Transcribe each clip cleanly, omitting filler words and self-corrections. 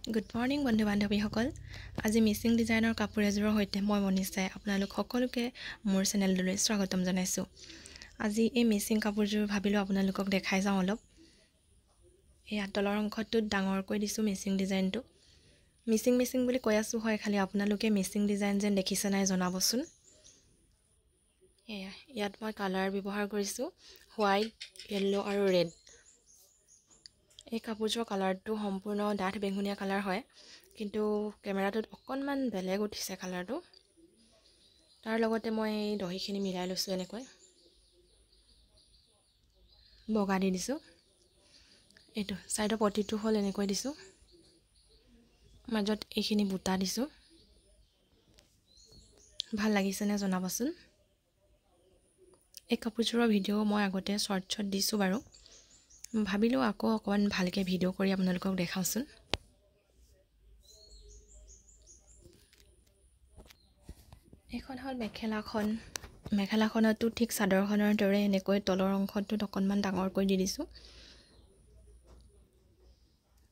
Good morning বন্ধু বান্ধৱীসকল। আজি মিচিং ডিজাইনৰ কাপোৰ এযোৰৰ সৈতে মই মনিষাই আপোনালোক সকলোকে মোৰ চেনেলটোলৈ স্বাগতম জনাইছোঁ। আজি এই মিচিং কাপোৰযোৰ ভাবিলোঁ আপোনালোকক দেখাই যাওঁ অলপ। এই তলৰ অংশটোত ডাঙৰকৈ দিছোঁ মিচিং ডিজাইনটো। মিচিং বুলি কৈ আছোঁ হয়, খালি আপোনালোকে মিচিং ডিজাইন যেন দেখিছে নাই জনাবচোন। ইয়াত মই কালাৰ ব্যৱহাৰ কৰিছোঁ হোৱাইট, য়েল্লো আৰু ৰেড। এই কাপোৰযোৰৰ কালাৰটো সম্পূৰ্ণ ডাঠ বেঙুনীয়া কালাৰ হয়, কিন্তু কেমেৰাটোত অকণমান বেলেগ উঠিছে কালাৰটো। তাৰ লগতে মই এই দহিখিনি মিলাই লৈছোঁ, এনেকৈ বগা দি দিছোঁ। এইটো ছাইডৰ পটিটো হ'ল এনেকৈ দিছোঁ, মাজত এইখিনি বুটা দিছোঁ। ভাল লাগিছেনে জনাবচোন। এই কাপোৰযোৰৰ ভিডিঅ' মই আগতে শ্বৰ্টছত দিছোঁ বাৰু, ভাবিলোঁ আকৌ অকণমান ভালকৈ ভিডিঅ' কৰি আপোনালোকক দেখাওঁচোন। এইখন হ'ল মেখেলাখনতো ঠিক চাদৰখনৰ দৰে এনেকৈ তলৰ অংশটোত অকণমান ডাঙৰকৈ দি দিছোঁ।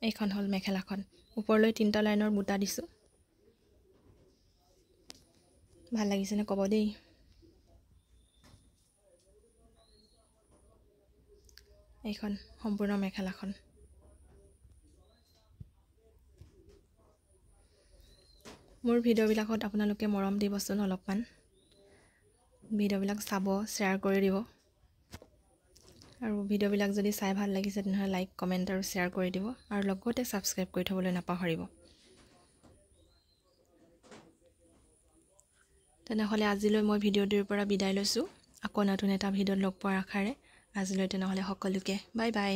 এইখন হ'ল মেখেলাখন, ওপৰলৈ 3টা লাইনৰ বুটা দিছোঁ। ভাল লাগিছেনে ক'ব দেই। এইখন সম্পূৰ্ণ মেখেলাখন। মোৰ ভিডিঅ'বিলাকত আপোনালোকে মৰম দিবচোন, অলপমান ভিডিঅ'বিলাক চাব, শ্বেয়াৰ কৰি দিব। আৰু ভিডিঅ'বিলাক যদি চাই ভাল লাগিছে তেনেহ'লে লাইক, কমেণ্ট আৰু শ্বেয়াৰ কৰি দিব, আৰু লগতে ছাবস্ক্ৰাইব কৰি থ'বলৈ নাপাহৰিব। তেনেহ'লে আজিলৈ মই ভিডিঅ'টোৰ পৰা বিদায় লৈছোঁ। আকৌ নতুন এটা ভিডিঅ'ত লগ পোৱাৰ আশাৰে আজিলৈ তেনেহ'লে সকলোকে বাই বাই।